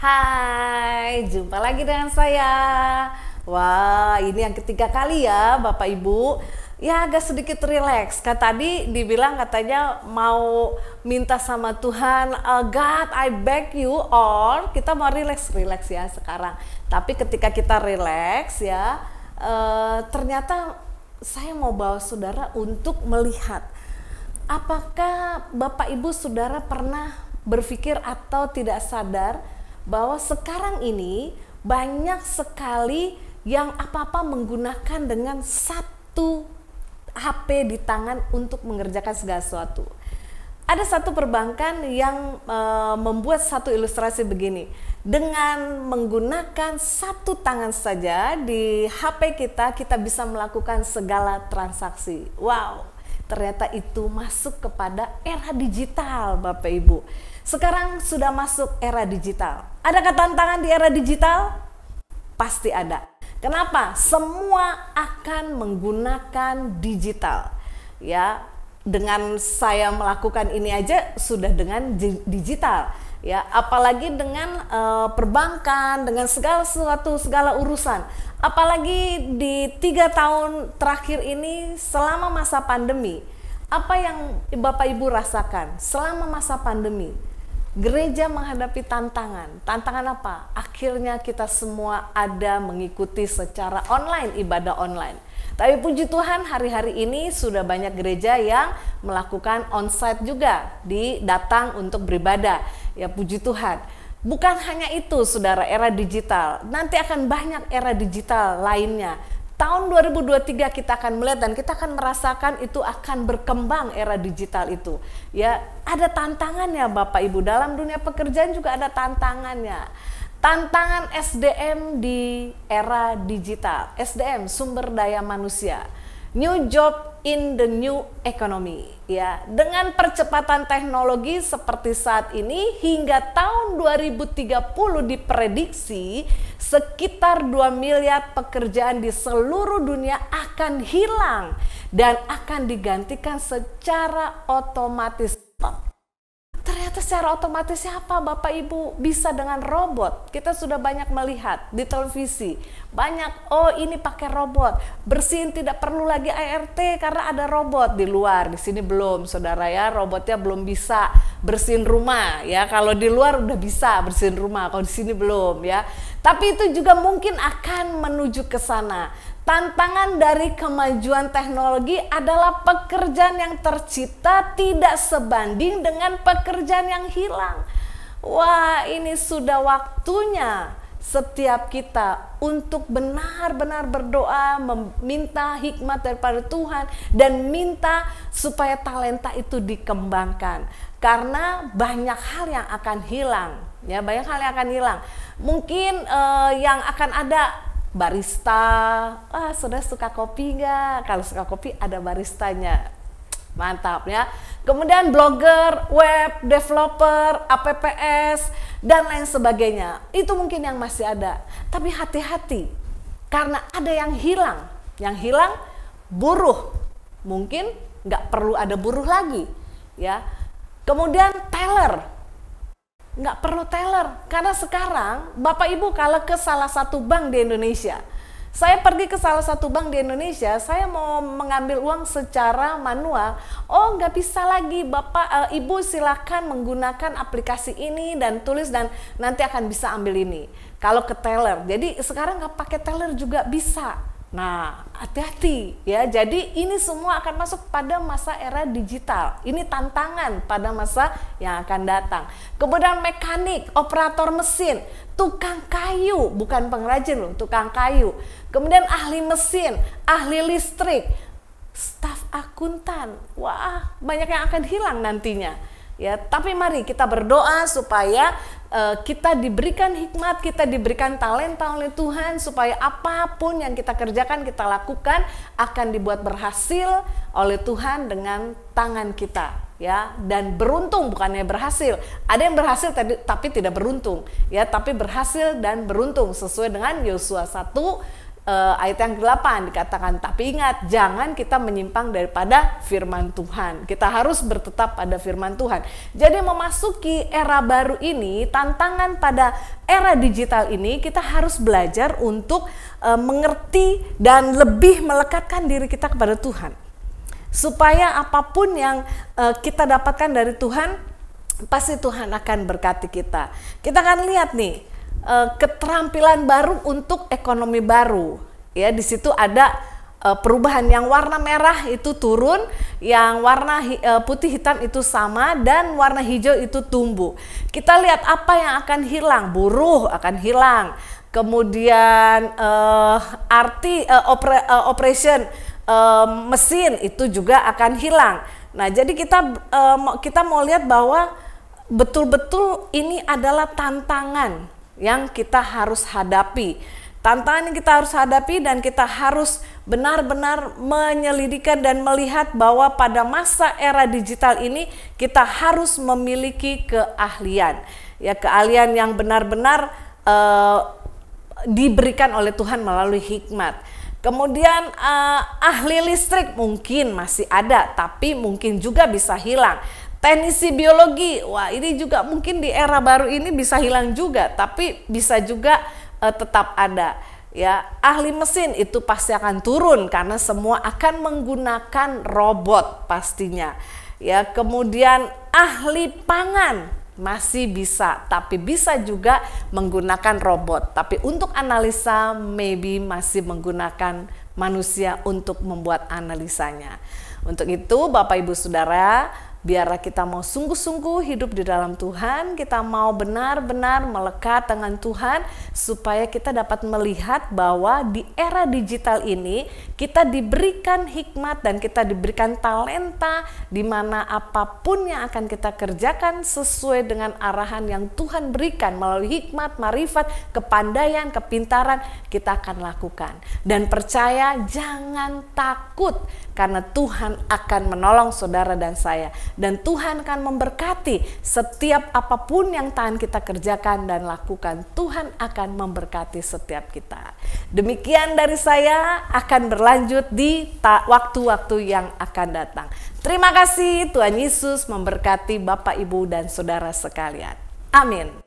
Hai, jumpa lagi dengan saya. Wah, ini yang ketiga kali ya Bapak Ibu. Ya agak sedikit rileks. Tadi dibilang katanya mau minta sama Tuhan, God I beg you all. Kita mau rileks ya sekarang. Tapi ketika kita rileks ya, ternyata saya mau bawa saudara untuk melihat apakah Bapak Ibu Saudara pernah berpikir atau tidak sadar bahwa sekarang ini banyak sekali yang apa-apa menggunakan dengan satu HP di tangan untuk mengerjakan segala sesuatu. Ada satu perbankan yang membuat satu ilustrasi begini. Dengan menggunakan satu tangan saja di HP kita, kita bisa melakukan segala transaksi. Wow, ternyata itu masuk kepada era digital Bapak Ibu. Sekarang sudah masuk era digital. Adakah tantangan di era digital? Pasti ada. Kenapa? Semua akan menggunakan digital. Ya, dengan saya melakukan ini aja sudah dengan digital. Ya, apalagi dengan perbankan, dengan segala sesuatu, segala urusan. Apalagi di 3 tahun terakhir ini selama masa pandemi. Apa yang Bapak Ibu rasakan selama masa pandemi? Gereja menghadapi tantangan. Tantangan apa? Akhirnya kita semua ada mengikuti secara online, ibadah online. Tapi puji Tuhan hari-hari ini sudah banyak gereja yang melakukan onsite juga, datang untuk beribadah. Ya puji Tuhan. Bukan hanya itu saudara, era digital. Nanti akan banyak era digital lainnya. Tahun 2023 kita akan melihat dan kita akan merasakan itu akan berkembang era digital itu. Ya, ada tantangannya Bapak Ibu, dalam dunia pekerjaan juga ada tantangannya. Tantangan SDM di era digital. SDM, sumber daya manusia. New job in the new economy. Ya, dengan percepatan teknologi seperti saat ini hingga tahun 2030 diprediksi sekitar 2 miliar pekerjaan di seluruh dunia akan hilang dan akan digantikan secara otomatis. Ternyata secara otomatis siapa Bapak Ibu bisa dengan robot. Kita sudah banyak melihat di televisi. Banyak, oh ini pakai robot. Bersihin tidak perlu lagi ART karena ada robot di luar. Di sini belum saudara ya, robotnya belum bisa bersihin rumah ya. Kalau di luar udah bisa bersihin rumah, kalau di sini belum ya. Tapi itu juga mungkin akan menuju ke sana. Tantangan dari kemajuan teknologi adalah pekerjaan yang tercipta tidak sebanding dengan pekerjaan yang hilang. Wah, ini sudah waktunya setiap kita untuk benar-benar berdoa, meminta hikmat daripada Tuhan dan minta supaya talenta itu dikembangkan. Karena banyak hal yang akan hilang, ya banyak hal yang akan hilang. Mungkin yang akan ada barista, saudara suka kopi nggak? Kalau suka kopi ada baristanya, mantap ya. Kemudian blogger, web developer, APPS dan lain sebagainya, itu mungkin yang masih ada. Tapi hati-hati, karena ada yang hilang. Yang hilang buruh, mungkin nggak perlu ada buruh lagi, ya. Kemudian teller. Nggak perlu teller, karena sekarang Bapak Ibu kalau ke salah satu bank di Indonesia, saya pergi ke salah satu bank di Indonesia, saya mau mengambil uang secara manual, oh nggak bisa lagi Bapak Ibu silakan menggunakan aplikasi ini dan tulis dan nanti akan bisa ambil ini. Kalau ke teller, jadi sekarang nggak pakai teller juga bisa. Nah, hati-hati ya. Jadi ini semua akan masuk pada masa era digital. Ini tantangan pada masa yang akan datang. Kemudian mekanik, operator mesin, tukang kayu, bukan pengrajin loh, tukang kayu. Kemudian ahli mesin, ahli listrik, staf akuntan. Wah, banyak yang akan hilang nantinya. Ya, tapi mari kita berdoa supaya kita diberikan hikmat, kita diberikan talenta oleh Tuhan supaya apapun yang kita kerjakan, kita lakukan akan dibuat berhasil oleh Tuhan dengan tangan kita, ya. Dan beruntung, bukannya berhasil. Ada yang berhasil tapi tidak beruntung, ya, tapi berhasil dan beruntung sesuai dengan Yosua 1 ayat yang ke-8 dikatakan, tapi ingat jangan kita menyimpang daripada firman Tuhan. Kita harus bertetap pada firman Tuhan. Jadi memasuki era baru ini, tantangan pada era digital ini, kita harus belajar untuk mengerti dan lebih melekatkan diri kita kepada Tuhan. Supaya apapun yang kita dapatkan dari Tuhan, pasti Tuhan akan berkati kita. Kita akan lihat nih, keterampilan baru untuk ekonomi baru. Ya, di situ ada perubahan, yang warna merah itu turun, yang warna putih hitam itu sama, dan warna hijau itu tumbuh. Kita lihat apa yang akan hilang. Buruh akan hilang. Kemudian operation mesin itu juga akan hilang. Nah, jadi kita mau lihat bahwa betul-betul ini adalah tantangan yang kita harus hadapi. Tantangan yang kita harus hadapi, dan kita harus benar-benar menyelidiki dan melihat bahwa pada masa era digital ini kita harus memiliki keahlian. Ya, keahlian yang benar-benar diberikan oleh Tuhan melalui hikmat. Kemudian ahli listrik mungkin masih ada, tapi mungkin juga bisa hilang. Teknisi biologi, wah ini juga mungkin di era baru ini bisa hilang juga, tapi bisa juga tetap ada. Ya, ahli mesin itu pasti akan turun karena semua akan menggunakan robot pastinya. Ya, kemudian ahli pangan masih bisa, tapi bisa juga menggunakan robot. Tapi untuk analisa maybe masih menggunakan manusia untuk membuat analisanya. Untuk itu Bapak Ibu Saudara, biarlah kita mau sungguh-sungguh hidup di dalam Tuhan, kita mau benar-benar melekat dengan Tuhan, supaya kita dapat melihat bahwa di era digital ini kita diberikan hikmat dan kita diberikan talenta, di mana apapun yang akan kita kerjakan sesuai dengan arahan yang Tuhan berikan melalui hikmat, marifat, kepandaian, kepintaran, kita akan lakukan. Dan percaya, jangan takut, karena Tuhan akan menolong saudara dan saya. Dan Tuhan akan memberkati setiap apapun yang Tuhan kita kerjakan dan lakukan. Tuhan akan memberkati setiap kita. Demikian dari saya, akan berlanjut di waktu-waktu yang akan datang. Terima kasih, Tuhan Yesus memberkati Bapak, Ibu, dan saudara sekalian. Amin.